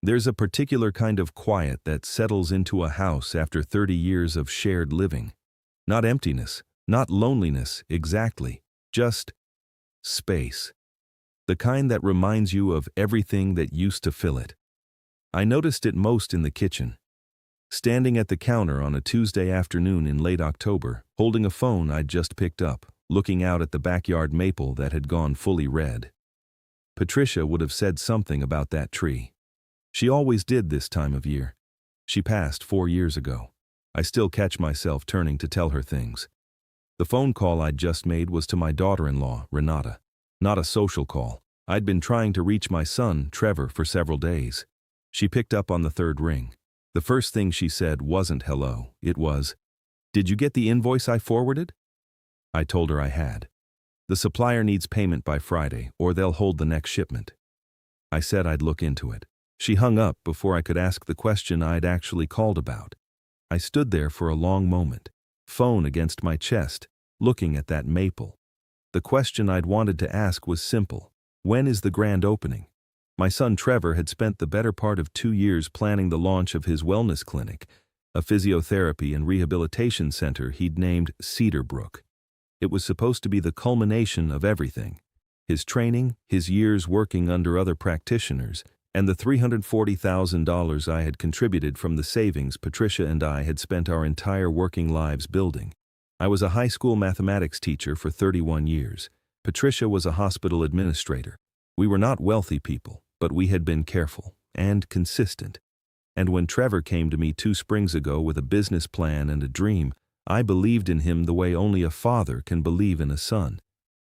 There's a particular kind of quiet that settles into a house after 30 years of shared living. Not emptiness, not loneliness exactly, just space. The kind that reminds you of everything that used to fill it. I noticed it most in the kitchen. Standing at the counter on a Tuesday afternoon in late October, holding a phone I'd just picked up, looking out at the backyard maple that had gone fully red. Patricia would have said something about that tree. She always did this time of year. She passed 4 years ago. I still catch myself turning to tell her things. The phone call I'd just made was to my daughter-in-law, Renata. Not a social call. I'd been trying to reach my son, Trevor, for several days. She picked up on the third ring. The first thing she said wasn't hello. It was, "Did you get the invoice I forwarded?" I told her I had. "The supplier needs payment by Friday, or they'll hold the next shipment." I said I'd look into it. She hung up before I could ask the question I'd actually called about. I stood there for a long moment, phone against my chest, looking at that maple. The question I'd wanted to ask was simple. When is the grand opening? My son Trevor had spent the better part of 2 years planning the launch of his wellness clinic, a physiotherapy and rehabilitation center he'd named Cedarbrook. It was supposed to be the culmination of everything. His training, his years working under other practitioners, and the $340,000 I had contributed from the savings Patricia and I had spent our entire working lives building. I was a high school mathematics teacher for 31 years. Patricia was a hospital administrator. We were not wealthy people, but we had been careful and consistent. And when Trevor came to me 2 springs ago with a business plan and a dream, I believed in him the way only a father can believe in a son.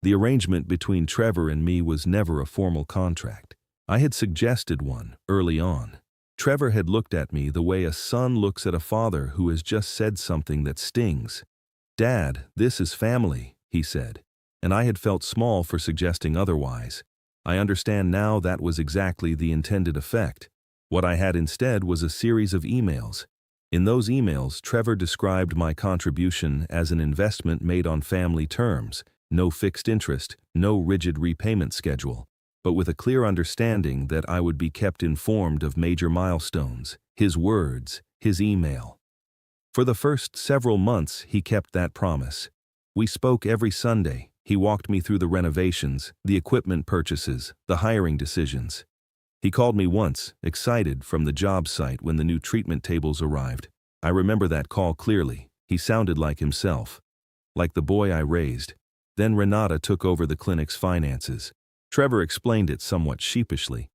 The arrangement between Trevor and me was never a formal contract. I had suggested one early on. Trevor had looked at me the way a son looks at a father who has just said something that stings. "Dad, this is family," he said, and I had felt small for suggesting otherwise. I understand now that was exactly the intended effect. What I had instead was a series of emails. In those emails, Trevor described my contribution as an investment made on family terms, no fixed interest, no rigid repayment schedule, but with a clear understanding that I would be kept informed of major milestones. His words, his email. For the first several months, he kept that promise. We spoke every Sunday. He walked me through the renovations, the equipment purchases, the hiring decisions. He called me once, excited, from the job site when the new treatment tables arrived. I remember that call clearly. He sounded like himself, like the boy I raised. Then Renata took over the clinic's finances. Trevor explained it somewhat sheepishly.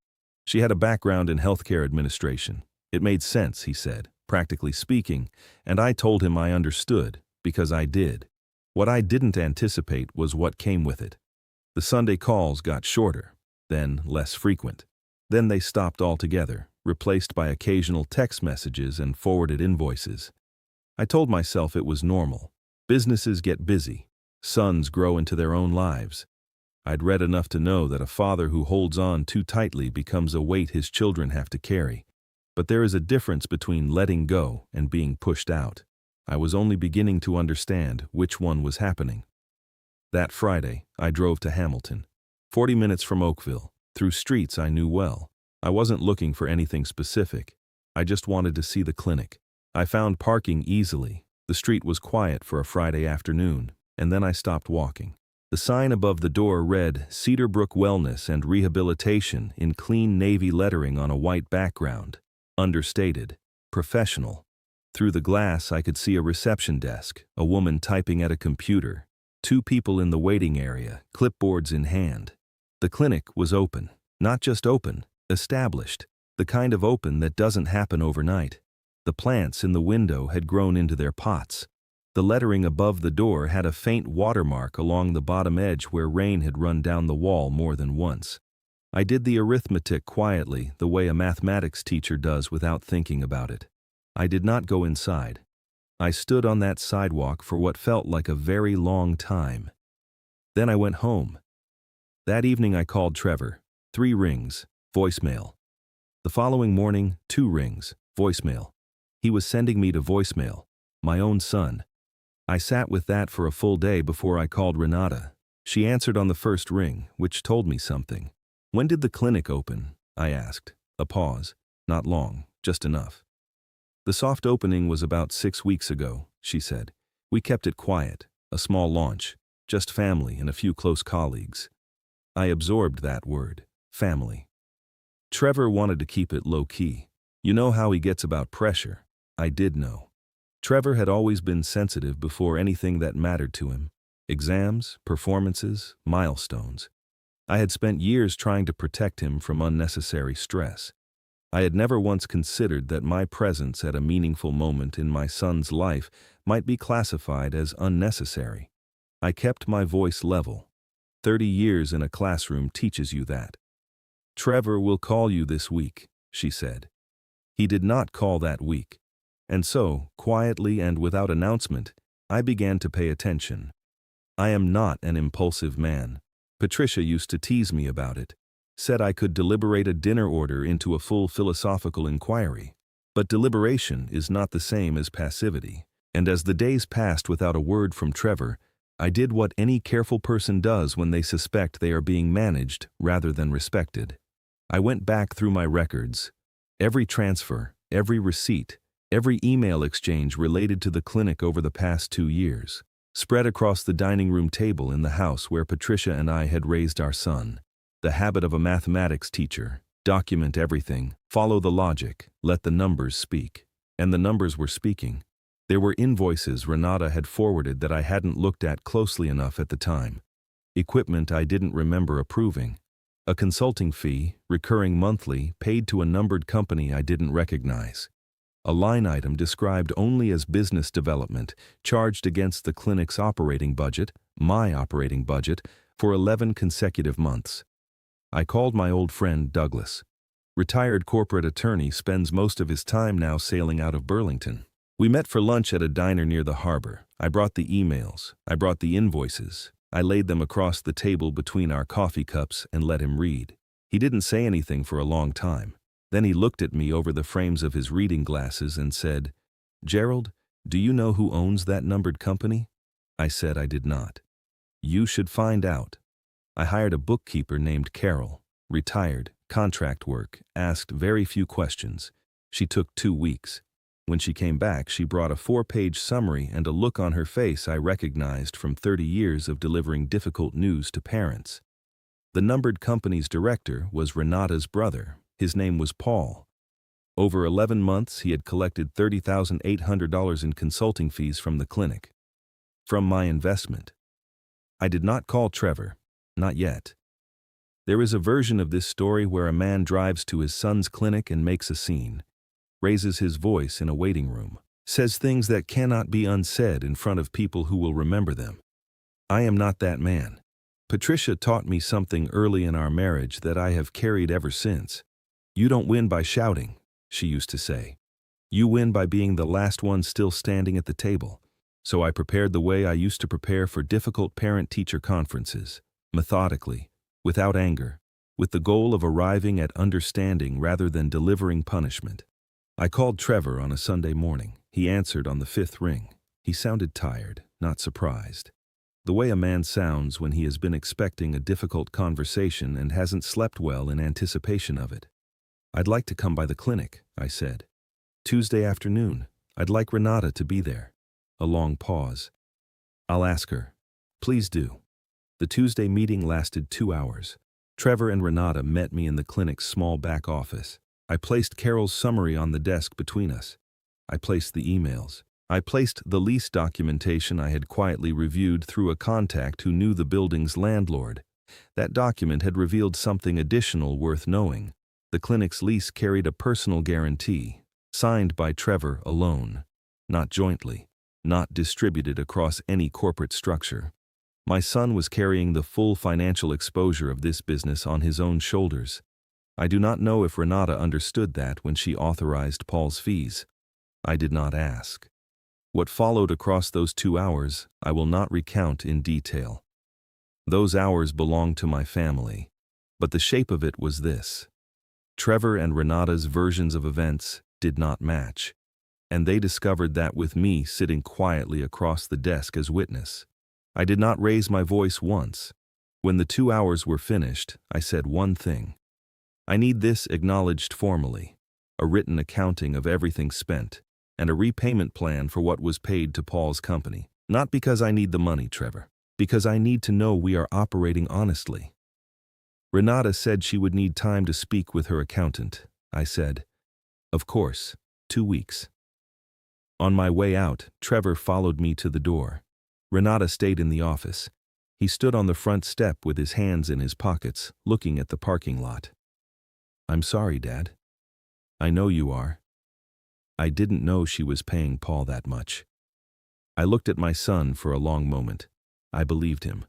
She had a background in healthcare administration. It made sense, he said, practically speaking, and I told him I understood, because I did. What I didn't anticipate was what came with it. The Sunday calls got shorter, then less frequent. Then they stopped altogether, replaced by occasional text messages and forwarded invoices. I told myself it was normal. Businesses get busy. Sons grow into their own lives. I'd read enough to know that a father who holds on too tightly becomes a weight his children have to carry. But there is a difference between letting go and being pushed out. I was only beginning to understand which one was happening. That Friday, I drove to Hamilton, 40 minutes from Oakville, through streets I knew well. I wasn't looking for anything specific. I just wanted to see the clinic. I found parking easily. The street was quiet for a Friday afternoon, and then I stopped walking. The sign above the door read Cedarbrook Wellness and Rehabilitation in clean navy lettering on a white background. Understated. Professional. Through the glass, I could see a reception desk, a woman typing at a computer, 2 people in the waiting area, clipboards in hand. The clinic was open. Not just open, established. The kind of open that doesn't happen overnight. The plants in the window had grown into their pots. The lettering above the door had a faint watermark along the bottom edge where rain had run down the wall more than once. I did the arithmetic quietly, the way a mathematics teacher does without thinking about it. I did not go inside. I stood on that sidewalk for what felt like a very long time. Then I went home. That evening I called Trevor. 3 rings, voicemail. The following morning, 2 rings, voicemail. He was sending me to voicemail, my own son. I sat with that for a full day before I called Renata. She answered on the first ring, which told me something. "When did the clinic open?" I asked. A pause. Not long, just enough. The soft opening was about 6 weeks ago, she said. We kept it quiet, a small launch, just family and a few close colleagues. I absorbed that word, family. Trevor wanted to keep it low-key. You know how he gets about pressure. I did know. Trevor had always been sensitive before anything that mattered to him. Exams, performances, milestones. I had spent years trying to protect him from unnecessary stress. I had never once considered that my presence at a meaningful moment in my son's life might be classified as unnecessary. I kept my voice level. 30 years in a classroom teaches you that. Trevor will call you this week, she said. He did not call that week. And so, quietly and without announcement, I began to pay attention. I am not an impulsive man. Patricia used to tease me about it. Said I could deliberate a dinner order into a full philosophical inquiry. But deliberation is not the same as passivity. And as the days passed without a word from Trevor, I did what any careful person does when they suspect they are being managed rather than respected. I went back through my records. Every transfer, every receipt, every email exchange related to the clinic over the past 2 years, spread across the dining room table in the house where Patricia and I had raised our son. The habit of a mathematics teacher: document everything, follow the logic, let the numbers speak. And the numbers were speaking. There were invoices Renata had forwarded that I hadn't looked at closely enough at the time. Equipment I didn't remember approving. A consulting fee, recurring monthly, paid to a numbered company I didn't recognize. A line item described only as business development, charged against the clinic's operating budget, my operating budget, for 11 consecutive months. I called my old friend Douglas. Retired corporate attorney, spends most of his time now sailing out of Burlington. We met for lunch at a diner near the harbor. I brought the emails. I brought the invoices. I laid them across the table between our coffee cups and let him read. He didn't say anything for a long time. Then he looked at me over the frames of his reading glasses and said, "Gerald, do you know who owns that numbered company?" I said I did not. "You should find out. I hired a bookkeeper named Carol, retired, contract work, asked very few questions. She took 2 weeks. When she came back, she brought a 4-page summary and a look on her face I recognized from 30 years of delivering difficult news to parents. The numbered company's director was Renata's brother. His name was Paul. Over 11 months, he had collected $30,800 in consulting fees from the clinic. From my investment. I did not call Trevor. Not yet. There is a version of this story where a man drives to his son's clinic and makes a scene. Raises his voice in a waiting room, says things that cannot be unsaid in front of people who will remember them. I am not that man. Patricia taught me something early in our marriage that I have carried ever since. You don't win by shouting, she used to say. You win by being the last one still standing at the table. So I prepared the way I used to prepare for difficult parent-teacher conferences, methodically, without anger, with the goal of arriving at understanding rather than delivering punishment. I called Trevor on a Sunday morning. He answered on the 5th ring. He sounded tired, not surprised. The way a man sounds when he has been expecting a difficult conversation and hasn't slept well in anticipation of it. "I'd like to come by the clinic," I said. "Tuesday afternoon. I'd like Renata to be there." A long pause. "I'll ask her." "Please do." The Tuesday meeting lasted 2 hours. Trevor and Renata met me in the clinic's small back office. I placed Carol's summary on the desk between us. I placed the emails. I placed the lease documentation I had quietly reviewed through a contact who knew the building's landlord. That document had revealed something additional worth knowing. The clinic's lease carried a personal guarantee, signed by Trevor alone, not jointly, not distributed across any corporate structure. My son was carrying the full financial exposure of this business on his own shoulders. I do not know if Renata understood that when she authorized Paul's fees. I did not ask. What followed across those 2 hours, I will not recount in detail. Those hours belonged to my family, but the shape of it was this. Trevor and Renata's versions of events did not match, and they discovered that with me sitting quietly across the desk as witness. I did not raise my voice once. When the 2 hours were finished, I said one thing. I need this acknowledged formally. a written accounting of everything spent, and a repayment plan for what was paid to Paul's company. Not because I need the money, Trevor. Because I need to know we are operating honestly. Renata said she would need time to speak with her accountant. I said, "Of course, 2 weeks." On my way out, Trevor followed me to the door. Renata stayed in the office. He stood on the front step with his hands in his pockets, looking at the parking lot. "I'm sorry, Dad." "I know you are." I didn't know she was paying Paul that much. I looked at my son for a long moment. I believed him.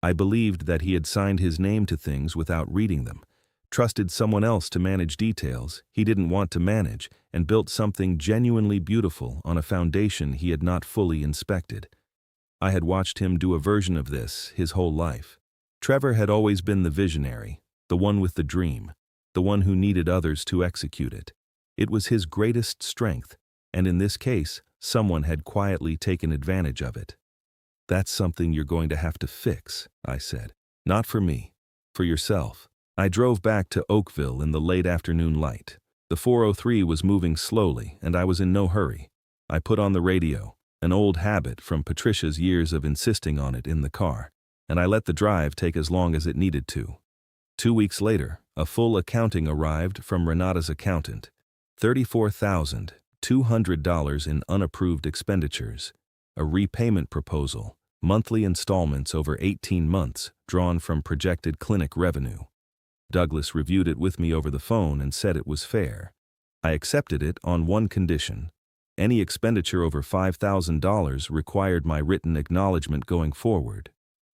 I believed that he had signed his name to things without reading them, trusted someone else to manage details he didn't want to manage, and built something genuinely beautiful on a foundation he had not fully inspected. I had watched him do a version of this his whole life. Trevor had always been the visionary, the one with the dream, the one who needed others to execute it. It was his greatest strength, and in this case, someone had quietly taken advantage of it. "That's something you're going to have to fix," I said. "Not for me, for yourself." I drove back to Oakville in the late afternoon light. The 403 was moving slowly, and I was in no hurry. I put on the radio, an old habit from Patricia's years of insisting on it in the car, and I let the drive take as long as it needed to. 2 weeks later, a full accounting arrived from Renata's accountant. $34,200 in unapproved expenditures, a repayment proposal, monthly installments over 18 months drawn from projected clinic revenue. Douglas reviewed it with me over the phone and said it was fair. I accepted it on one condition. Any expenditure over $5,000 required my written acknowledgement going forward.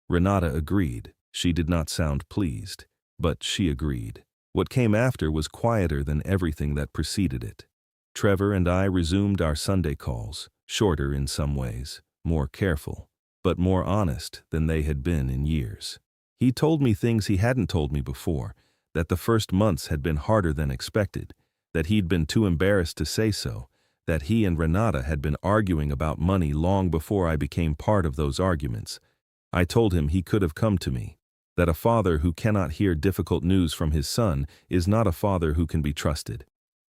Renata agreed. She did not sound pleased, but she agreed. What came after was quieter than everything that preceded it. Trevor and I resumed our Sunday calls, shorter in some ways, more careful, but more honest than they had been in years. He told me things he hadn't told me before, that the first months had been harder than expected, that he'd been too embarrassed to say so, that he and Renata had been arguing about money long before I became part of those arguments. I told him he could have come to me, that a father who cannot hear difficult news from his son is not a father who can be trusted,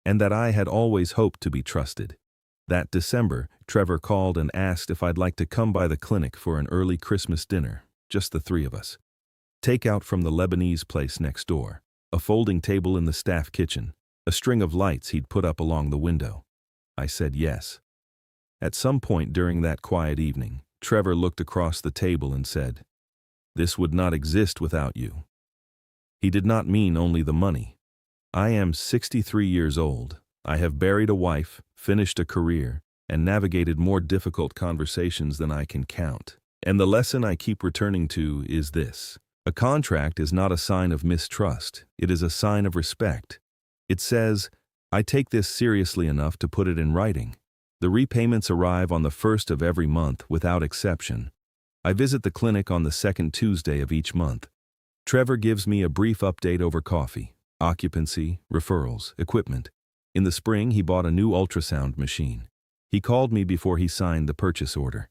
and that I had always hoped to be trusted. That December, Trevor called and asked if I'd like to come by the clinic for an early Christmas dinner, just the three of us. Takeout from the Lebanese place next door, a folding table in the staff kitchen, a string of lights he'd put up along the window. I said yes. At some point during that quiet evening, Trevor looked across the table and said, "This would not exist without you." He did not mean only the money. I am 63 years old. I have buried a wife, finished a career, and navigated more difficult conversations than I can count. And the lesson I keep returning to is this. A contract is not a sign of mistrust. It is a sign of respect. It says, "I take this seriously enough to put it in writing." The repayments arrive on the 1st of every month without exception. I visit the clinic on the 2nd Tuesday of each month. Trevor gives me a brief update over coffee, occupancy, referrals, equipment. In the spring, he bought a new ultrasound machine. He called me before he signed the purchase order.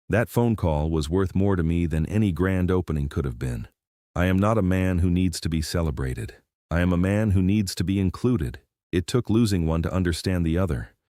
That phone call was worth more to me than any grand opening could have been. I am not a man who needs to be celebrated. I am a man who needs to be included. It took losing one to understand the other.